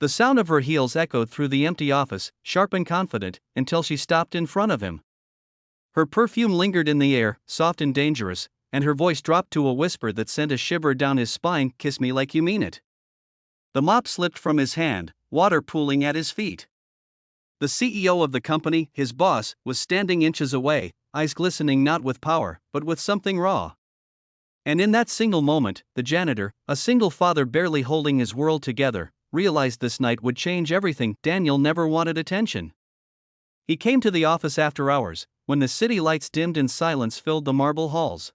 The sound of her heels echoed through the empty office, sharp and confident, until she stopped in front of him. Her perfume lingered in the air, soft and dangerous, and her voice dropped to a whisper that sent a shiver down his spine. "Kiss me like you mean it." The mop slipped from his hand, water pooling at his feet. The CEO of the company, his boss, was standing inches away, eyes glistening not with power, but with something raw. And in that single moment, the janitor, a single father barely holding his world together, realized this night would change everything. Daniel never wanted attention. He came to the office after hours, when the city lights dimmed and silence filled the marble halls.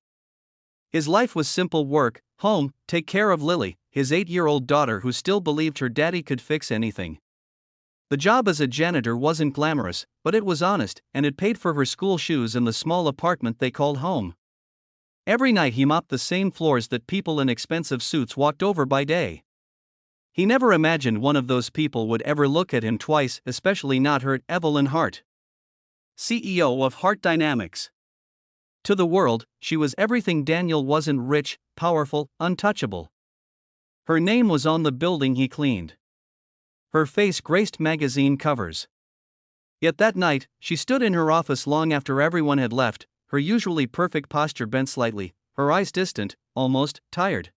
His life was simple: work, home, take care of Lily, his 8-year-old daughter who still believed her daddy could fix anything. The job as a janitor wasn't glamorous, but it was honest, and it paid for her school shoes and the small apartment they called home. Every night he mopped the same floors that people in expensive suits walked over by day. He never imagined one of those people would ever look at him twice, especially not her, Evelyn Hart, CEO of Heart Dynamics. To the world, she was everything Daniel wasn't: rich, powerful, untouchable. Her name was on the building he cleaned. Her face graced magazine covers. Yet that night, she stood in her office long after everyone had left, her usually perfect posture bent slightly, her eyes distant, almost tired.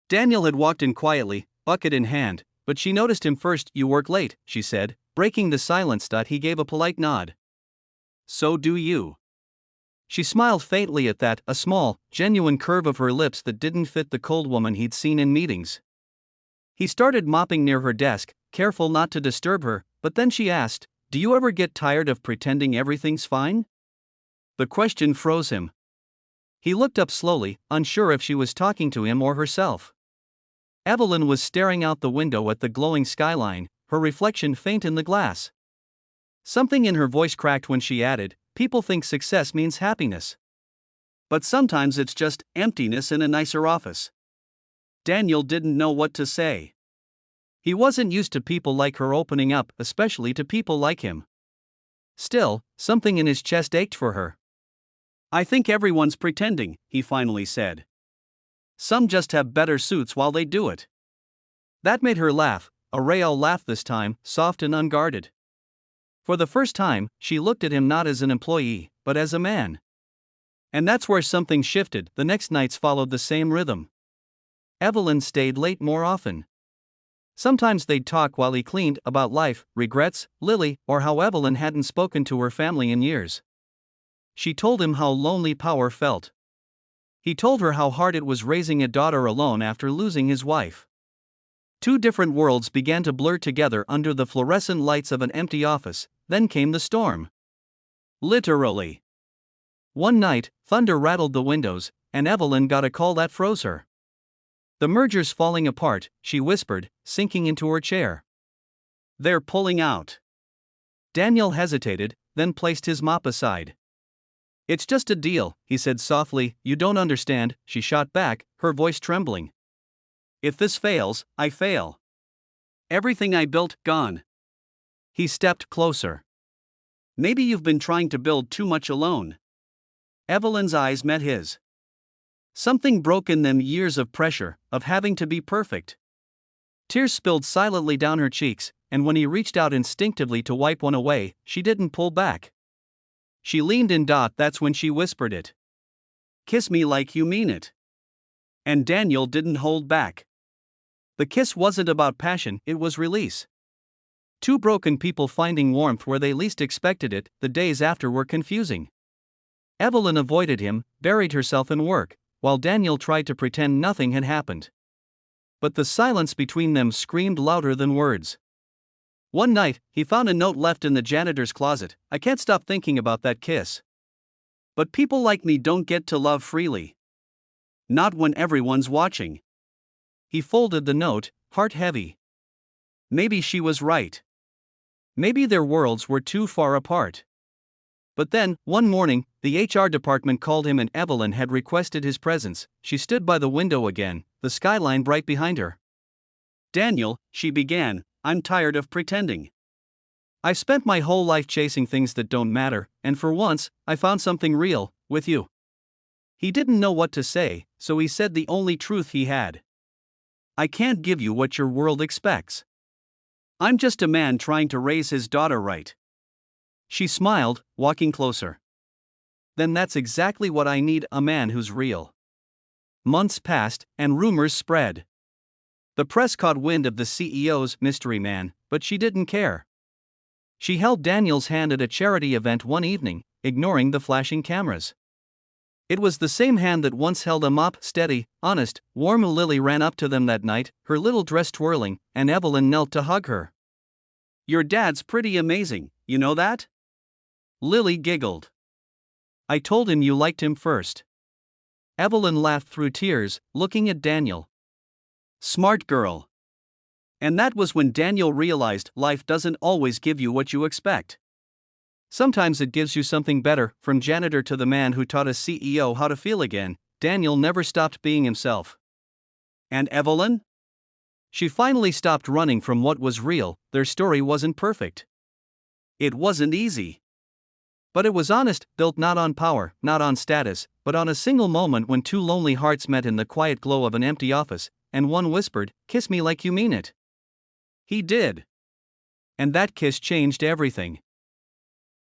Daniel had walked in quietly, bucket in hand, but she noticed him first. "You work late," she said, breaking the silence. He gave a polite nod. "So do you." She smiled faintly at that, a small, genuine curve of her lips that didn't fit the cold woman he'd seen in meetings. He started mopping near her desk, careful not to disturb her, but then she asked, "Do you ever get tired of pretending everything's fine?" The question froze him. He looked up slowly, unsure if she was talking to him or herself. Evelyn was staring out the window at the glowing skyline, her reflection faint in the glass. Something in her voice cracked when she added, "People think success means happiness. But sometimes it's just emptiness in a nicer office." Daniel didn't know what to say. He wasn't used to people like her opening up, especially to people like him. Still, something in his chest ached for her. "I think everyone's pretending," he finally said. "Some just have better suits while they do it." That made her laugh, a real laugh this time, soft and unguarded. For the first time, she looked at him not as an employee, but as a man. And that's where something shifted. The next nights followed the same rhythm. Evelyn stayed late more often. Sometimes they'd talk while he cleaned, about life, regrets, Lily, or how Evelyn hadn't spoken to her family in years. She told him how lonely Power felt. He told her how hard it was raising a daughter alone after losing his wife. Two different worlds began to blur together under the fluorescent lights of an empty office. Then came the storm. Literally. One night, thunder rattled the windows, and Evelyn got a call that froze her. "The merger's falling apart," she whispered, sinking into her chair. "They're pulling out." Daniel hesitated, then placed his mop aside. "It's just a deal," he said softly. "You don't understand," she shot back, her voice trembling. "If this fails, I fail. Everything I built, gone." He stepped closer. "Maybe you've been trying to build too much alone." Evelyn's eyes met his. Something broke in them: years of pressure, of having to be perfect. Tears spilled silently down her cheeks, and when he reached out instinctively to wipe one away, she didn't pull back. She leaned in. That's when she whispered it. "Kiss me like you mean it." And Daniel didn't hold back. The kiss wasn't about passion, it was release. Two broken people finding warmth where they least expected it. The days after were confusing. Evelyn avoided him, buried herself in work, while Daniel tried to pretend nothing had happened. But the silence between them screamed louder than words. One night, he found a note left in the janitor's closet. "I can't stop thinking about that kiss. But people like me don't get to love freely. Not when everyone's watching." He folded the note, heart heavy. Maybe she was right. Maybe their worlds were too far apart. But then, one morning, the HR department called him and Evelyn had requested his presence. She stood by the window again, the skyline bright behind her. "Daniel," she began, "I'm tired of pretending. I've spent my whole life chasing things that don't matter, and for once, I found something real, with you." He didn't know what to say, so he said the only truth he had. "I can't give you what your world expects." I'm just a man trying to raise his daughter right. She smiled, walking closer. Then that's exactly what I need, a man who's real. Months passed, and rumors spread. The press caught wind of the CEO's mystery man, but she didn't care. She held Daniel's hand at a charity event one evening, ignoring the flashing cameras. It was the same hand that once held a mop, steady, honest, warm. Lily ran up to them that night, her little dress twirling, and Evelyn knelt to hug her. Your dad's pretty amazing, you know that? Lily giggled. I told him you liked him first. Evelyn laughed through tears, looking at Daniel. Smart girl. And that was when Daniel realized life doesn't always give you what you expect. Sometimes it gives you something better. From janitor to the man who taught a CEO how to feel again, Daniel never stopped being himself. And Evelyn? She finally stopped running from what was real. Their story wasn't perfect. It wasn't easy. But it was honest, built not on power, not on status, but on a single moment when two lonely hearts met in the quiet glow of an empty office, and one whispered, "Kiss me like you mean it." He did. And that kiss changed everything.